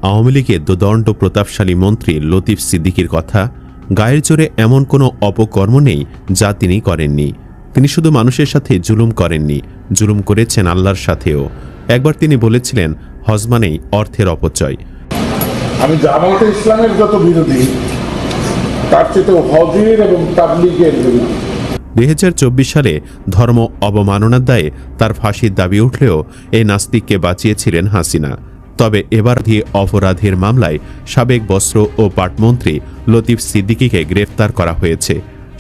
আওয়ামী লীগের দোদণ্ড প্রতাপশালী মন্ত্রী লতিফ সিদ্দিকীর কথা, গায়ের জোরে এমন কোনো অপকর্ম নেই যা তিনি করেননি। তিনি শুধু মানুষের সাথে জুলুম করেননি, জুলুম করেছেন আল্লাহর সাথেও। একবার তিনি বলেছিলেন, হজ মানেই অর্থের অপচয়। আমি জামায়াতে ইসলামের যত বিরোধী, তার চেয়ে হজের এবং তাবলীগের বিরোধী। 2024 সালে ধর্ম অবমাননার দায়ে তার ফাঁসির দাবি উঠলেও এই নাস্তিককে বাঁচিয়েছিলেন হাসিনা। তবে এবার অপরাধের মামলায় সাবেক বস্ত্র ও পাটমন্ত্রী লতিফ সিদ্দিকীকে গ্রেফতার করা হয়েছে।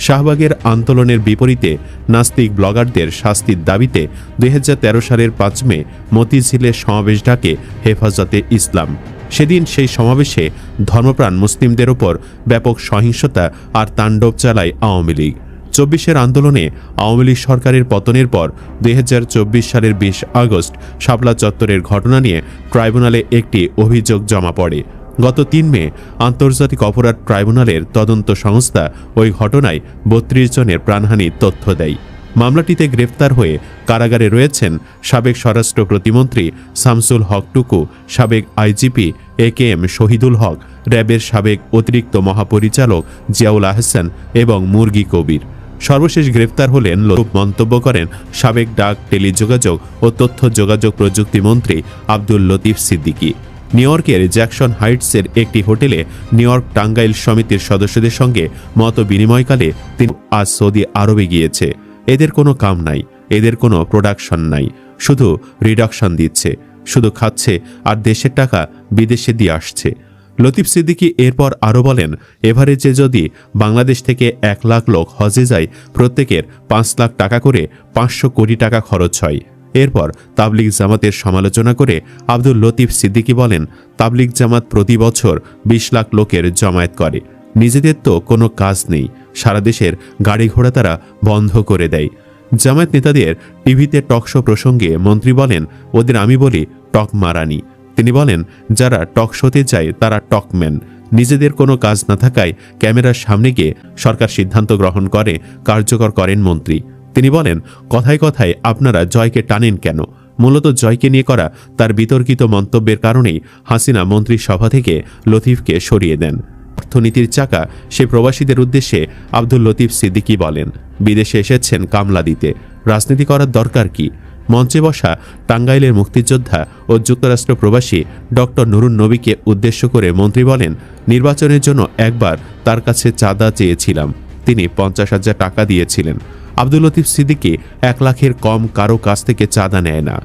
শাহবাগের আন্দোলনের বিপরীতে নাস্তিক ব্লগারদের শাস্তির দাবিতে 2013 সালের 5 মে মতিঝিলে সমাবেশ ডাকে হেফাজতে ইসলাম। সেদিন সেই সমাবেশে ধর্মপ্রাণ মুসলিমদের ওপর ব্যাপক সহিংসতা আর তাণ্ডব চালায় আওয়ামী লীগ। 24-এর আন্দোলনে আওয়ামী লীগ সরকারের পতনের পর 2024 সালের 20 আগস্ট শাপলা চত্বরের ঘটনা নিয়ে ট্রাইব্যুনালে একটি অভিযোগ জমা পড়ে। গত 3 মে আন্তর্জাতিক অপরাধ ট্রাইব্যুনালের তদন্ত সংস্থা ওই ঘটনায় 32 জনের প্রাণহানির তথ্য দেয়। মামলাটিতে গ্রেফতার হয়ে কারাগারে রয়েছেন সাবেক স্বরাষ্ট্র প্রতিমন্ত্রী শামসুল হক টুকু, সাবেক আইজিপি AKM শহীদুল হক, র্যাবের সাবেক অতিরিক্ত মহাপরিচালক জিয়াউল আহসান এবং মুরগি কবির। সর্বশেষ গ্রেফতার হলেন লতিফ। মন্তব্য করেন সাবেক ডাক, টেলিযোগাযোগ ও তথ্য যোগাযোগ প্রযুক্তিমন্ত্রী আব্দুল লতিফ সিদ্দিকী। নিউ ইয়র্কের জ্যাকসন হাইটসের একটি হোটেলে নিউ ইয়র্ক টাঙ্গাইল সমিতির সদস্যদের সঙ্গে মত বিনিময়কালে তিনি আজ সৌদি আরবে গিয়েছে। এদের কোনো কাম নাই, এদের কোনো প্রোডাকশন নাই, শুধু রিডাকশন দিচ্ছে, শুধু খাচ্ছে আর দেশের টাকা বিদেশে দিয়ে আসছে। লতিফ সিদ্দিকী এরপর আরও বলেন, এভারেজে যদি বাংলাদেশ থেকে 1 লাখ লোক হজে যায়, প্রত্যেকের 5 লাখ টাকা করে 500 কোটি টাকা খরচ হয়। এরপর তাবলিগ জামাতের সমালোচনা করে আব্দুল লতিফ সিদ্দিকী বলেন, তাবলিগ জামাত প্রতি বছর 20 লাখ লোকের জমায়েত করে, নিজেদের তো কোনো কাজ নেই, সারা দেশের গাড়ি ঘোড়া তারা বন্ধ করে দেয়। জামায়াত নেতাদের টিভিতে টকশো প্রসঙ্গে মন্ত্রী বলেন, ওদের আমি বলি টক মারানি। তিনি বলেন, যারা টক শোতে যায় তারা টকম্যান। নিজেদের কোনো কাজ না থাকায় ক্যামেরার সামনে গিয়ে সরকার সিদ্ধান্ত গ্রহণ করে, কার্যকর করেন মন্ত্রী। তিনি বলেন, কথায় কথায় আপনারা জয়কে টানেন কেন? মূলত জয়কে নিয়ে করা তার বিতর্কিত মন্তব্যের কারণেই হাসিনা মন্ত্রিসভা থেকে লতিফকে সরিয়ে দেন। অর্থনীতির চাকা সে প্রবাসীদের উদ্দেশ্যে আব্দুল লতিফ সিদ্দিকী বলেন, বিদেশে এসেছেন কামলা দিতে, রাজনীতি করার দরকার কি? মঞ্চে বসা টাঙ্গাইলের মুক্তিযোদ্ধা ও যুক্তরাষ্ট্র প্রবাসী ডক্টর নুরুন নবীকে উদ্দেশ্য করে মন্ত্রী বলেন, নির্বাচনের জন্য একবার তার কাছে চাঁদা চেয়েছিলাম, তিনি 50,000 টাকা দিয়েছিলেন। আব্দুল লতিফ সিদ্দিকী 1 লাখের কম কারো কাছ থেকে চাঁদা নেয় না।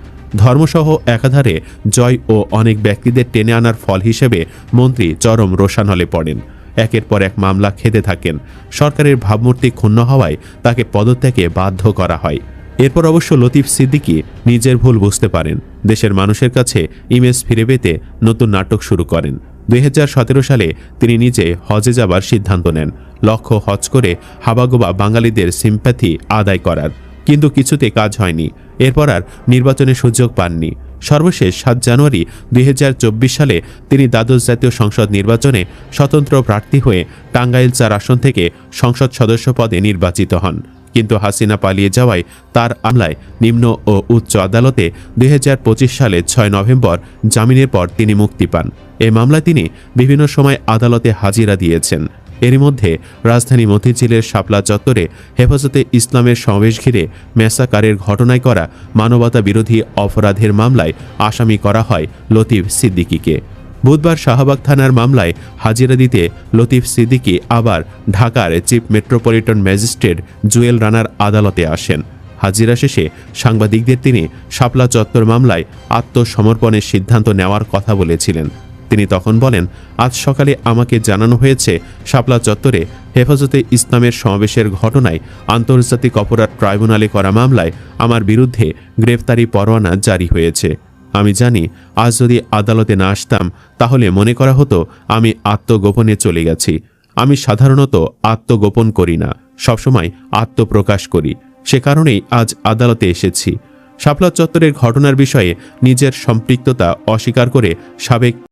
ধর্মসহ একাধারে জয় ও অনেক ব্যক্তিদের টেনে আনার ফল হিসেবে মন্ত্রী চরম রোষানলে পড়েন। একের পর এক মামলা খেতে থাকেন। সরকারের ভাবমূর্তি ক্ষুণ্ণ হওয়ায় তাকে পদত্যাগে বাধ্য করা হয়। এরপর অবশ্য লতিফ সিদ্দিকী নিজের ভুল বুঝতে পারেন, দেশের মানুষের কাছে ইমেজ ফিরে পেতে নতুন নাটক শুরু করেন। 2017 সালে তিনি নিজে হজে যাবার সিদ্ধান্ত নেন, লক্ষ্য হজ করে হাবাগোবা বাঙালিদের সিম্প্যাথি আদায় করার। কিন্তু কিছুতে কাজ হয়নি। এরপর আর নির্বাচনের সুযোগ পাননি। সর্বশেষ 7 জানুয়ারি 2024 সালে তিনি দ্বাদশ জাতীয় সংসদ নির্বাচনে স্বতন্ত্র প্রার্থী হয়ে টাঙ্গাইল 4 আসন থেকে সংসদ সদস্য পদে নির্বাচিত হন। কিন্তু হাসিনা পালিয়ে যাওয়ায় তার মামলায় নিম্ন ও উচ্চ আদালতে 2025 সালে 6 নভেম্বর জামিনের পর তিনি মুক্তি পান। এই মামলায় তিনি বিভিন্ন সময় আদালতে হাজিরা দিয়েছেন। এরই মধ্যে রাজধানী মতিঝিলের শাপলা চত্বরে হেফাজতে ইসলামের সমাবেশ ঘিরে ম্যাসাকারের ঘটনায় করা মানবতা বিরোধী অপরাধের মামলায় আসামি করা হয় লতিফ সিদ্দিকীকে। বুধবার শাহবাগ থানার মামলায় হাজিরা দিতে লতিফ সিদ্দিকী আবার ঢাকার চিফ মেট্রোপলিটন ম্যাজিস্ট্রেট জুয়েল রানার আদালতে আসেন। হাজিরা শেষে সাংবাদিকদের তিনি শাপলা চত্বর মামলায় আত্মসমর্পণের সিদ্ধান্ত নেওয়ার কথা বলেছিলেন। তিনি তখন বলেন, আজ সকালে আমাকে জানানো হয়েছে শাপলা চত্বরে হেফাজতে ইসলামের সমাবেশের ঘটনায় আন্তর্জাতিক অপরাধ ট্রাইব্যুনালে করা মামলায় আমার বিরুদ্ধে গ্রেফতারি পরোয়ানা জারি হয়েছে। আমি জানি আজ যদি আদালতে না আসতাম তাহলে মনে করা হতো আমি আত্মগোপনে চলে গেছি। আমি সাধারণত আত্মগোপন করি না, সবসময় আত্মপ্রকাশ করি। সে কারণেই আজ আদালতে এসেছি। শাপলা চত্বরের ঘটনার বিষয়ে নিজের সম্পৃক্ততা অস্বীকার করে সাবেক